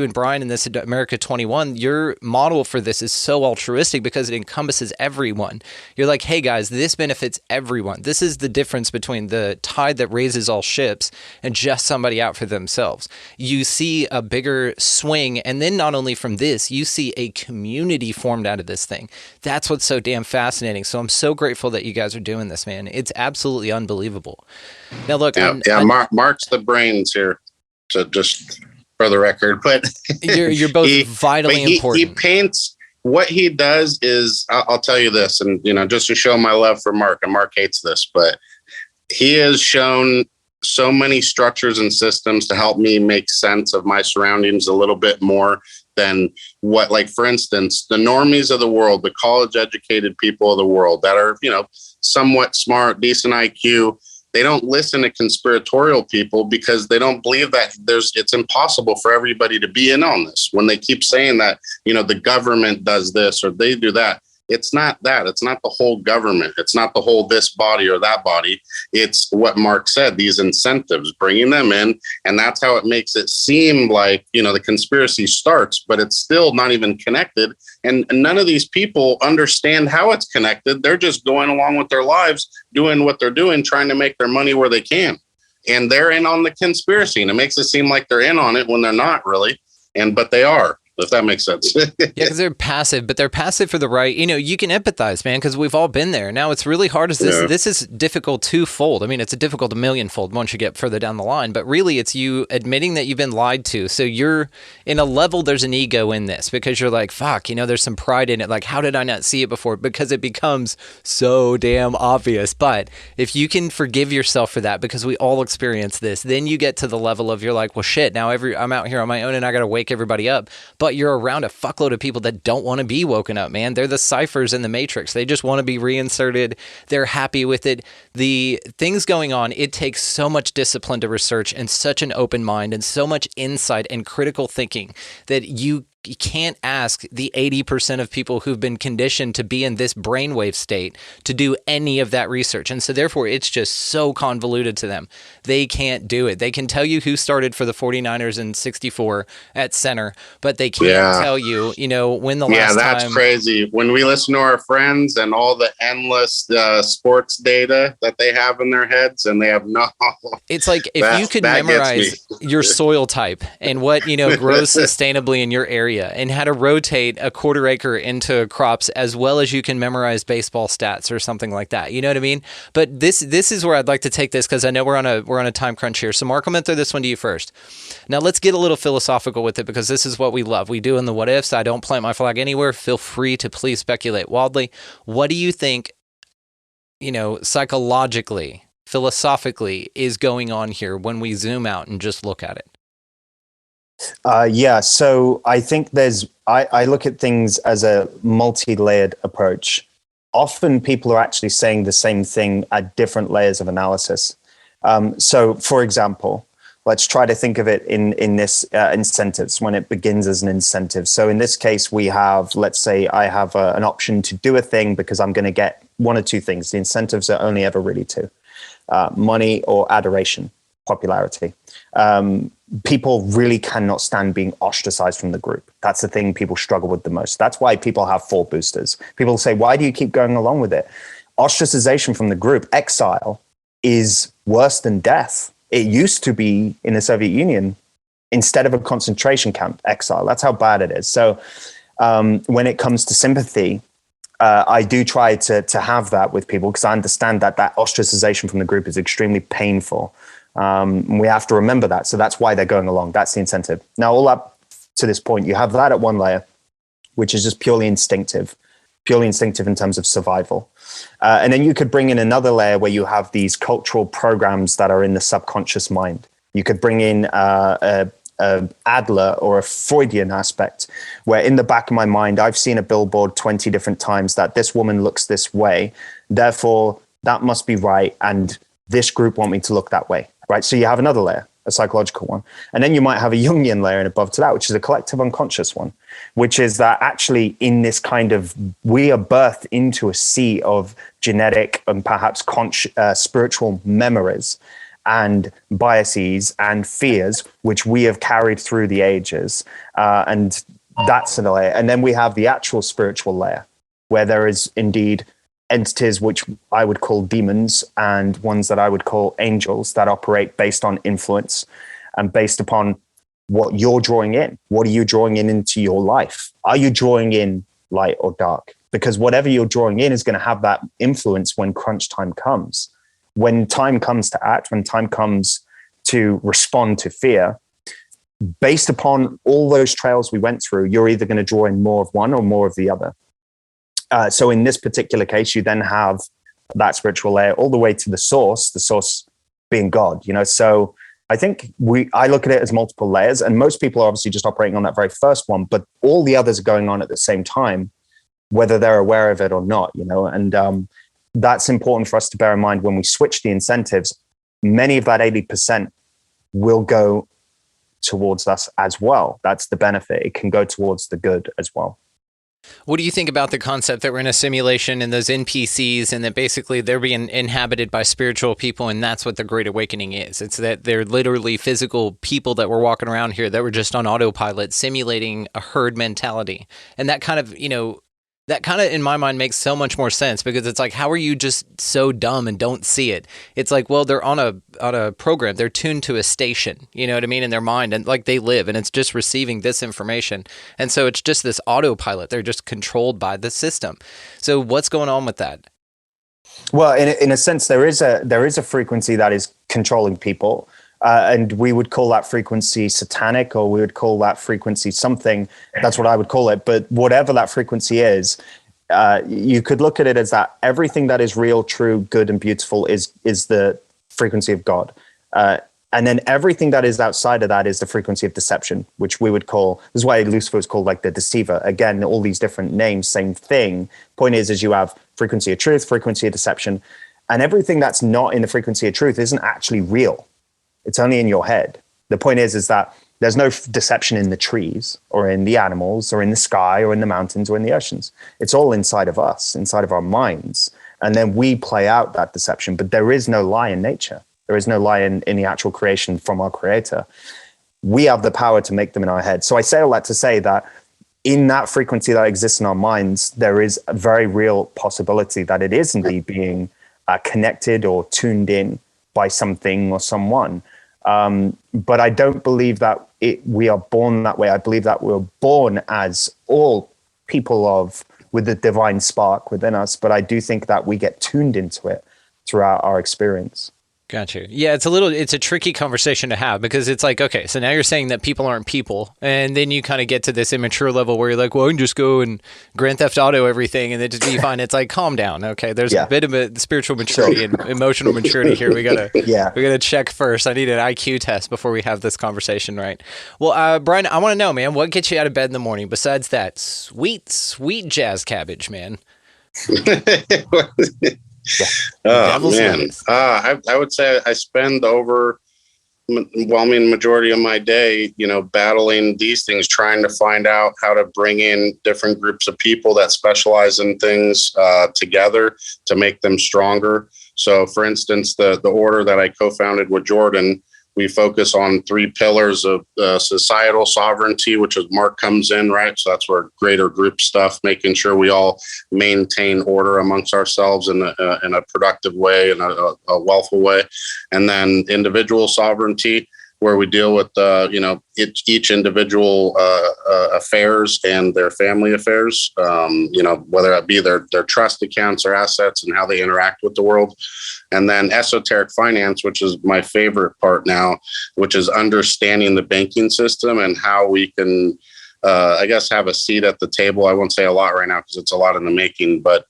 and Brian in this America21, your model for this is so altruistic because it encompasses everyone. You're like, hey guys, this benefits everyone. This is the difference between the tide that raises all ships and just somebody out for themselves. You see a bigger swing, and then not only from this, you see a community formed out of this thing. That's what's so damn fascinating. So I'm so grateful that you guys are doing this, man. It's absolutely unbelievable. Now look, Mark's the brains here. So just for the record, but you're both vitally important. He paints. What he does is, I'll tell you this, and you know, just to show my love for Mark, and Mark hates this, but he has shown so many structures and systems to help me make sense of my surroundings a little bit more than what, like, for instance, the normies of the world, the college educated people of the world that are, you know, somewhat smart, decent IQ. They don't listen to conspiratorial people because they don't believe that it's impossible for everybody to be in on this. When they keep saying that, you know, the government does this or they do that, it's not that. It's not the whole government. It's not the whole this body or that body. It's what Mark said, these incentives, bringing them in. And that's how it makes it seem like, you know, the conspiracy starts, but it's still not even connected. And none of these people understand how it's connected. They're just going along with their lives, doing what they're doing, trying to make their money where they can. And they're in on the conspiracy. And it makes it seem like they're in on it when they're not really. But they are. If that makes sense. Yeah, because they're passive, but they're passive for the right. You know, you can empathize, man, because we've all been there. Now, it's really hard. This is difficult twofold. I mean, it's a difficult a millionfold once you get further down the line. But really, it's you admitting that you've been lied to. So you're in a level. There's an ego in this because you're like, fuck. You know, there's some pride in it. Like, how did I not see it before? Because it becomes so damn obvious. But if you can forgive yourself for that, because we all experience this, then you get to the level of you're like, well, shit. Now I'm out here on my own, and I got to wake everybody up. But you're around a fuckload of people that don't want to be woken up, man. They're the ciphers in the matrix. They just want to be reinserted. They're happy with it. The things going on, it takes so much discipline to research and such an open mind and so much insight and critical thinking that you can't ask the 80% of people who've been conditioned to be in this brainwave state to do any of that research. And so therefore, it's just so convoluted to them. They can't do it. They can tell you who started for the 49ers in 64 at center, but they can't tell you, when the last time. Yeah, that's crazy. When we listen to our friends and all the endless sports data that they have in their heads, and they have no. It's like if you could memorize your soil type and what, grows sustainably in your area, and how to rotate a quarter acre into crops as well as you can memorize baseball stats or something like that. You know what I mean? But this is where I'd like to take this, because I know we're on a time crunch here. So Mark, I'm going to throw this one to you first. Now let's get a little philosophical with it, because this is what we love. We do in the what ifs. I don't plant my flag anywhere. Feel free to please speculate wildly. What do you think, psychologically, philosophically is going on here when we zoom out and just look at it? So I think I look at things as a multi-layered approach. Often people are actually saying the same thing at different layers of analysis. So for example, let's try to think of it in this incentives, when it begins as an incentive. So in this case, we have, let's say I have an option to do a thing because I'm going to get one or two things. The incentives are only ever really two, money or adoration, popularity. People really cannot stand being ostracized from the group. That's the thing people struggle with the most. That's why people have 4 boosters. People say, why do you keep going along with it? Ostracization from the group, exile, is worse than death. It used to be in the Soviet Union, instead of a concentration camp, exile. That's how bad it is. So when it comes to sympathy, I do try to have that with people, because I understand that ostracization from the group is extremely painful. We have to remember that. So that's why they're going along. That's the incentive. Now, all up to this point, you have that at one layer, which is just purely instinctive in terms of survival. And then you could bring in another layer where you have these cultural programs that are in the subconscious mind. You could bring in a Adler or a Freudian aspect, where in the back of my mind, I've seen a billboard 20 different times that this woman looks this way. Therefore, that must be right. And this group want me to look that way. Right. So you have another layer, a psychological one. And then you might have a Jungian layer and above to that, which is a collective unconscious one, which is that actually in this kind of, we are birthed into a sea of genetic and perhaps spiritual memories and biases and fears, which we have carried through the ages. And that's a layer. And then we have the actual spiritual layer, where there is indeed entities which I would call demons, and ones that I would call angels, that operate based on influence and based upon what you're drawing in. What are you drawing in into your life? Are you drawing in light or dark? Because whatever you're drawing in is going to have that influence when crunch time comes. When time comes to act, when time comes to respond to fear, based upon all those trails we went through, you're either going to draw in more of one or more of the other. So in this particular case, you then have that spiritual layer all the way to the source being God, So I think I look at it as multiple layers, and most people are obviously just operating on that very first one, but all the others are going on at the same time, whether they're aware of it or not, and that's important for us to bear in mind when we switch the incentives. Many of that 80% will go towards us as well. That's the benefit. It can go towards the good as well. What do you think about the concept that we're in a simulation and those NPCs, and that basically they're being inhabited by spiritual people, and that's what the Great Awakening is? It's that they're literally physical people that were walking around here that were just on autopilot, simulating a herd mentality. And that kind of, in my mind makes so much more sense, because it's like, how are you just so dumb and don't see it? It's like, well, they're on a program. They're tuned to a station, you know what I mean, in their mind, and like they live, and it's just receiving this information. And so it's just this autopilot. They're just controlled by the system. So what's going on with that? Well, in a sense, there is a frequency that is controlling people. And we would call that frequency satanic, or we would call that frequency something. That's what I would call it. But whatever that frequency is, you could look at it as that everything that is real, true, good, and beautiful is the frequency of God. And then everything that is outside of that is the frequency of deception, which we would call, this is why Lucifer is called like the deceiver. Again, all these different names, same thing. Point is you have frequency of truth, frequency of deception, and everything that's not in the frequency of truth isn't actually real. It's only in your head. The point is that There's no deception in the trees or in the animals or in the sky or in the mountains or in the oceans. It's all inside of us, inside of our minds. And then we play out that deception. But there is no lie in nature. There is no lie in the actual creation from our creator. We have the power to make them in our head. So I say all that to say that in that frequency that exists in our minds, there is a very real possibility that it is indeed being connected or tuned in by something or someone. But I don't believe that we are born that way. I believe that we're born as all people with the divine spark within us. But I do think that we get tuned into it throughout our experience. Gotcha. Yeah, it's a tricky conversation to have because it's like, okay, so now you're saying that people aren't people. And then you kind of get to this immature level where you're like, well, I can just go and Grand Theft Auto everything and then just be fine. It's like, calm down. Okay, there's a bit of a spiritual maturity and emotional maturity here. We gotta check first. I need an IQ test before we have this conversation, right? Well, Brian, I want to know, man, what gets you out of bed in the morning besides that sweet, sweet jazz cabbage, man? Oh man, I would say I spend majority of my day, battling these things, trying to find out how to bring in different groups of people that specialize in things together to make them stronger. So, for instance, the order that I co-founded with Jordan, we focus on 3 pillars of societal sovereignty, which is Mark comes in, right? So that's where greater group stuff, making sure we all maintain order amongst ourselves in a productive way, in a wealthful way. And then individual sovereignty, where we deal with, each individual affairs and their family affairs, whether it be their trust accounts or assets and how they interact with the world. And then esoteric finance, which is my favorite part now, which is understanding the banking system and how we can, have a seat at the table. I won't say a lot right now because it's a lot in the making, but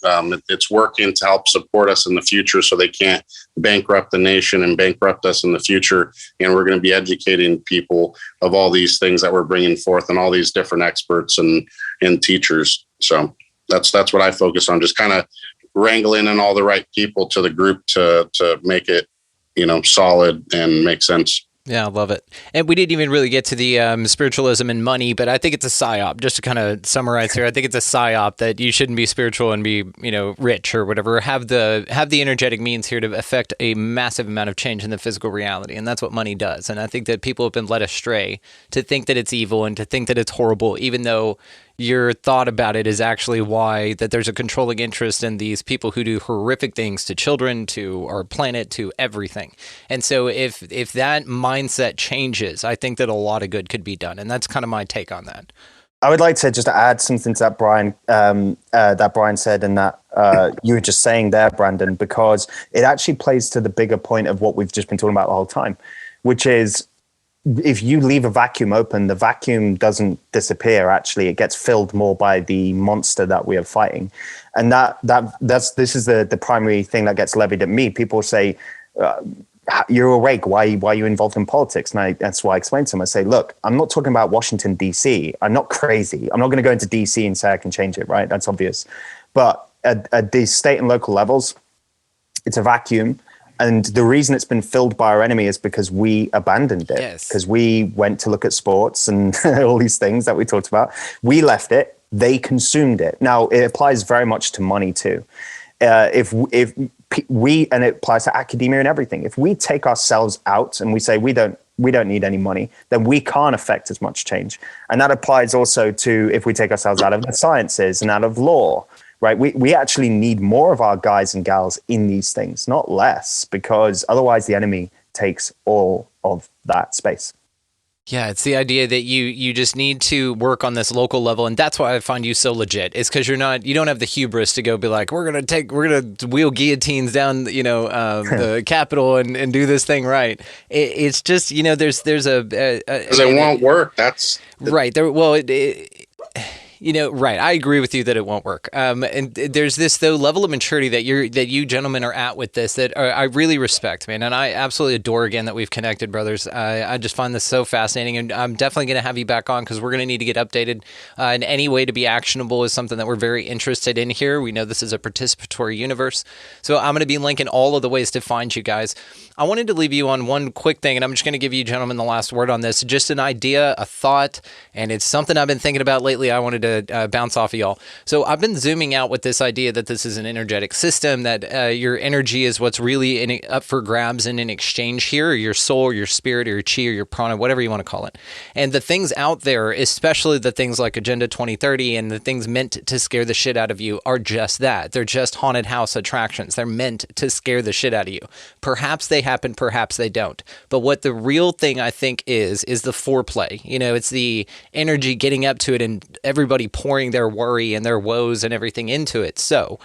it's working to help support us in the future so they can't bankrupt the nation and bankrupt us in the future. And we're going to be educating people of all these things that we're bringing forth and all these different experts and teachers. So that's what I focus on, just kind of wrangling in all the right people to the group to make it, solid and make sense. Yeah, I love it. And we didn't even really get to the spiritualism and money, but I think it's a psyop. Just to kind of summarize here, I think it's a psyop that you shouldn't be spiritual and be, rich or whatever. Have the energetic means here to affect a massive amount of change in the physical reality, and that's what money does. And I think that people have been led astray to think that it's evil and to think that it's horrible, even though your thought about it is actually why that there's a controlling interest in these people who do horrific things to children, to our planet, to everything. And so if that mindset changes, I think that a lot of good could be done. And that's kind of my take on that. I would like to just add something to that, Brian, said and that you were just saying there, Brandon, because it actually plays to the bigger point of what we've just been talking about the whole time, which is, if you leave a vacuum open, the vacuum doesn't disappear. Actually, it gets filled more by the monster that we are fighting. And this is the primary thing that gets levied at me. People say, you're awake. Why are you involved in politics? And that's why I explain to them. I say, look, I'm not talking about Washington, D.C. I'm not crazy. I'm not going to go into D.C. and say I can change it, right? That's obvious. But at the state and local levels, it's a vacuum. And the reason it's been filled by our enemy is because we abandoned it. Yes. Because we went to look at sports and all these things that we talked about. We left it. They consumed it. Now, it applies very much to money too. If we, and it applies to academia and everything. If we take ourselves out and we say we don't need any money, then we can't affect as much change. And that applies also to if we take ourselves out of the sciences and out of law. Right, we actually need more of our guys and gals in these things, not less, because otherwise the enemy takes all of that space. Yeah, it's the idea that you just need to work on this local level, and that's why I find you so legit. It's because you don't have the hubris to go be like, we're gonna wheel guillotines down, the Capitol and do this thing right. It's just there's a because it won't work. That's right there. Well, Right. I agree with you that it won't work. And there's this though level of maturity that you gentlemen are at with this that I really respect, man. And I absolutely adore again that we've connected, brothers. I just find this so fascinating, and I'm definitely going to have you back on because we're going to need to get updated. And any way to be actionable is something that we're very interested in here. We know this is a participatory universe, so I'm going to be linking all of the ways to find you guys. I wanted to leave you on one quick thing, and I'm just going to give you gentlemen the last word on this. Just an idea, a thought, and it's something I've been thinking about lately. I wanted to bounce off of y'all. So I've been zooming out with this idea that this is an energetic system, that your energy is what's really up for grabs and in exchange here, or your soul, or your spirit, or your chi, or your prana, whatever you want to call it. And the things out there, especially the things like Agenda 2030 and the things meant to scare the shit out of you, are just that. They're just haunted house attractions. They're meant to scare the shit out of you. Perhaps they happen, perhaps they don't. But what the real thing I think is the foreplay. It's the energy getting up to it and everybody pouring their worry and their woes and everything into it. So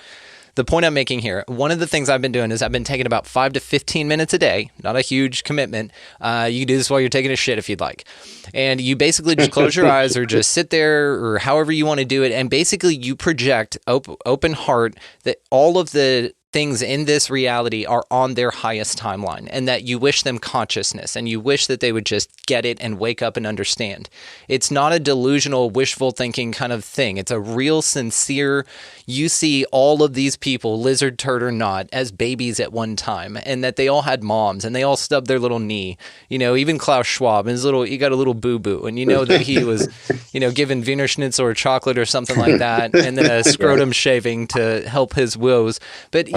the point I'm making here, one of the things I've been doing is I've been taking about 5 to 15 minutes a day, not a huge commitment. You can do this while you're taking a shit if you'd like. And you basically just close your eyes or just sit there or however you want to do it. And basically you project open heart that all of the things in this reality are on their highest timeline, and that you wish them consciousness, and you wish that they would just get it and wake up and understand. It's not a delusional, wishful thinking kind of thing. It's a real, sincere, you see all of these people, lizard, turd, or not, as babies at one time, and that they all had moms, and they all stubbed their little knee. Even Klaus Schwab, he got a little boo-boo, and that he was, given Wiener Schnitzel or chocolate or something like that, and then a scrotum shaving to help his woes. But,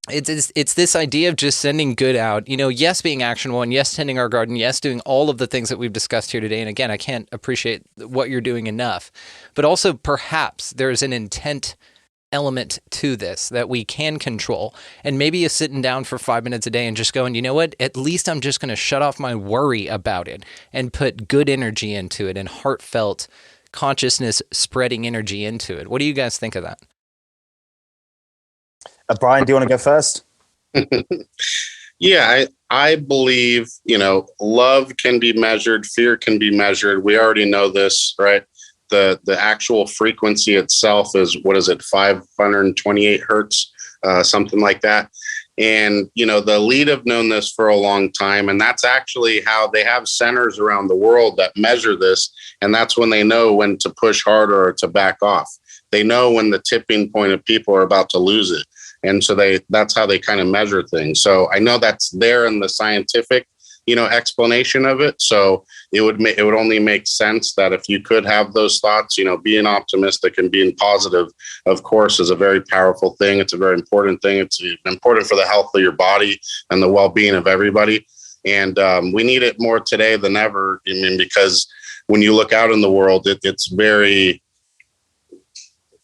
it's this idea of just sending good out, yes, being actionable, and yes, tending our garden, yes, doing all of the things that we've discussed here today. And again, I can't appreciate what you're doing enough, but also perhaps there's an intent element to this that we can control. And maybe you're sitting down for 5 minutes a day and just going, you know what, at least I'm just going to shut off my worry about it and put good energy into it and heartfelt consciousness spreading energy into it. What do you guys think of that? Brian, do you want to go first? Yeah, I believe, love can be measured, fear can be measured. We already know this, right? The actual frequency itself is, 528 hertz, something like that. And, the elite have known this for a long time. And that's actually how they have centers around the world that measure this. And that's when they know when to push harder or to back off. They know when the tipping point of people are about to lose it. And so that's how they kind of measure things. So I know that's there in the scientific, explanation of it. So it would only make sense that if you could have those thoughts, being optimistic and being positive, of course, is a very powerful thing. It's a very important thing. It's important for the health of your body and the well-being of everybody. And we need it more today than ever. Because when you look out in the world,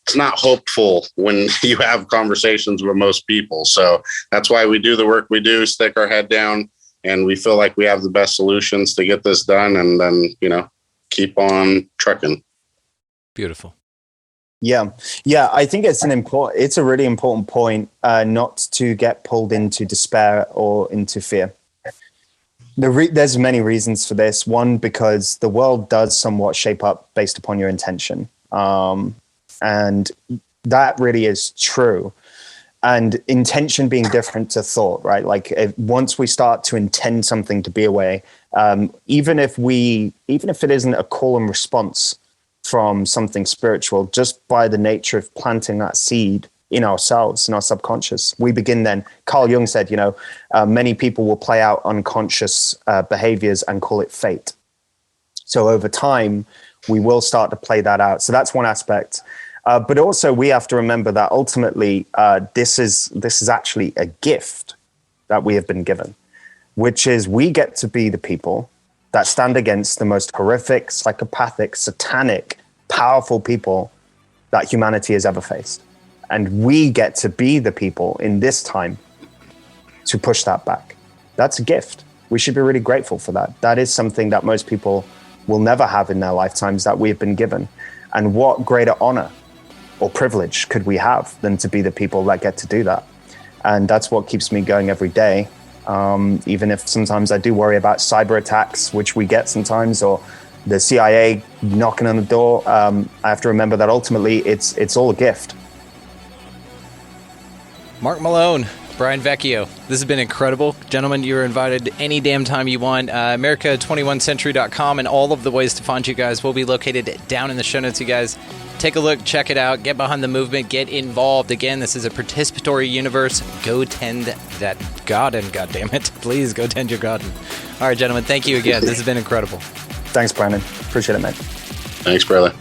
it's not hopeful when you have conversations with most people. So that's why we do the work we do, stick our head down, and we feel like we have the best solutions to get this done, and then, keep on trucking. Beautiful. Yeah. I think it's a really important point, not to get pulled into despair or into fear. There's many reasons for this. One, because the world does somewhat shape up based upon your intention. And that really is true. And intention being different to thought, right? Like once we start to intend something to be a way, even if it isn't a call and response from something spiritual, just by the nature of planting that seed in ourselves, in our subconscious, we begin then. Carl Jung said, many people will play out unconscious behaviors and call it fate. So over time, we will start to play that out. So that's one aspect. But also we have to remember that ultimately this is actually a gift that we have been given, which is we get to be the people that stand against the most horrific, psychopathic, satanic, powerful people that humanity has ever faced. And we get to be the people in this time to push that back. That's a gift. We should be really grateful for that. That is something that most people will never have in their lifetimes that we have been given. And what greater honor or privilege could we have than to be the people that get to do that? And that's what keeps me going every day. Even if sometimes I do worry about cyber attacks, which we get sometimes, or the CIA knocking on the door. I have to remember that ultimately it's all a gift. Marc Malone, Brian Vecchio, this has been incredible. Gentlemen, you're invited any damn time you want. America21century.com and all of the ways to find you guys will be located down in the show notes, you guys. Take a look, check it out, get behind the movement, get involved. Again, this is a participatory universe. Go tend that garden, goddammit. Please go tend your garden. All right, gentlemen, thank you again. This has been incredible. Thanks, Brandon. Appreciate it, mate. Thanks, brother.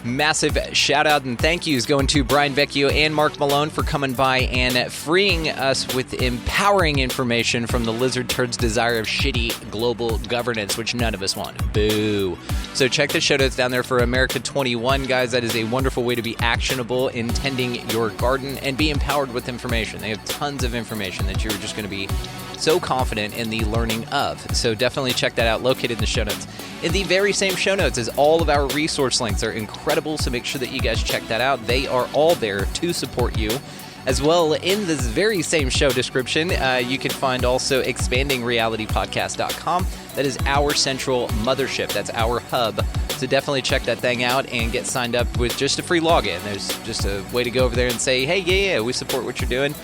Massive shout out and thank yous going to Brian Vecchio and Marc Malone for coming by and freeing us with empowering information from the lizard turd's desire of shitty global governance, which none of us want. Boo. So check the show notes down there for America21, guys. That is a wonderful way to be actionable in tending your garden and be empowered with information. They have tons of information that you're just going to be so confident in the learning of. So definitely check that out, located in the show notes. In the very same show notes as all of our resource links. They're incredible, so make sure that you guys check that out. They are all there to support you. As well, in this very same show description, you can find also expandingrealitypodcast.com. That is our central mothership. That's our hub. So definitely check that thing out and get signed up with just a free login. There's just a way to go over there and say, hey, yeah, we support what you're doing.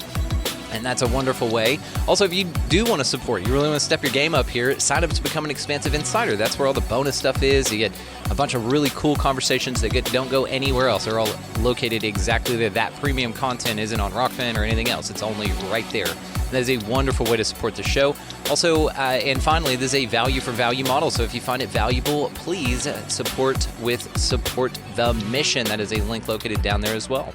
And that's a wonderful way. Also, if you do want to support, you really want to step your game up here, sign up to become an Expansive Insider. That's where all the bonus stuff is. You get a bunch of really cool conversations that don't go anywhere else. They're all located exactly there. That premium content isn't on Rockfin or anything else. It's only right there. That is a wonderful way to support the show. Also, and finally, this is a value for value model. So if you find it valuable, please support the mission. That is a link located down there as well.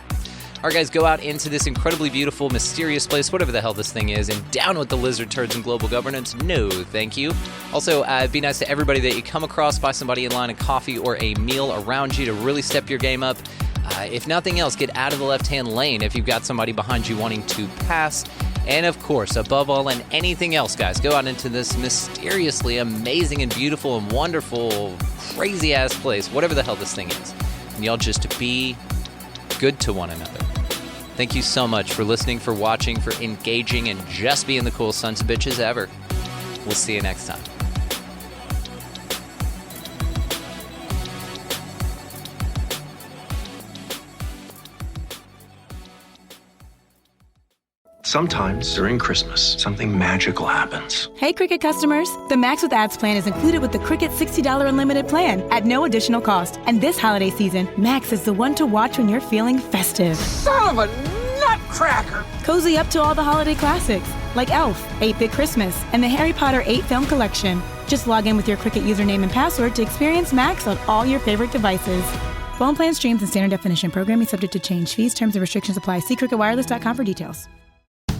All right, guys, go out into this incredibly beautiful, mysterious place, whatever the hell this thing is, and down with the lizard turds and global governance. No, thank you. Also, be nice to everybody that you come across, buy somebody in line a coffee or a meal around you to really step your game up. If nothing else, get out of the left-hand lane if you've got somebody behind you wanting to pass. And, of course, above all and anything else, guys, go out into this mysteriously amazing and beautiful and wonderful, crazy-ass place, whatever the hell this thing is. And y'all just be good to one another. Thank you so much for listening, for watching, for engaging, and just being the coolest sons of bitches ever. We'll see you next time. Sometimes during Christmas, something magical happens. Hey, Cricket customers. The Max with Ads plan is included with the Cricket $60 unlimited plan at no additional cost. And this holiday season, Max is the one to watch when you're feeling festive. Son of a nutcracker! Cozy up to all the holiday classics, like Elf, 8-Bit Christmas, and the Harry Potter 8-film collection. Just log in with your Cricket username and password to experience Max on all your favorite devices. Phone plan streams and standard definition. Programming subject to change. Fees, terms, and restrictions apply. See cricketwireless.com for details.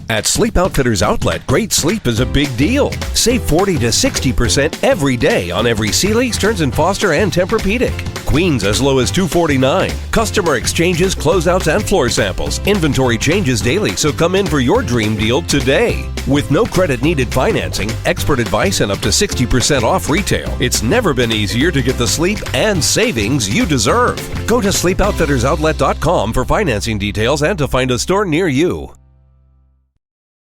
At Sleep Outfitters Outlet, great sleep is a big deal. Save 40 to 60% every day on every Sealy, Stearns & Foster, and Tempur-Pedic. Queens as low as $249. Customer exchanges, closeouts, and floor samples. Inventory changes daily, so come in for your dream deal today. With no credit-needed financing, expert advice, and up to 60% off retail, it's never been easier to get the sleep and savings you deserve. Go to sleepoutfittersoutlet.com for financing details and to find a store near you.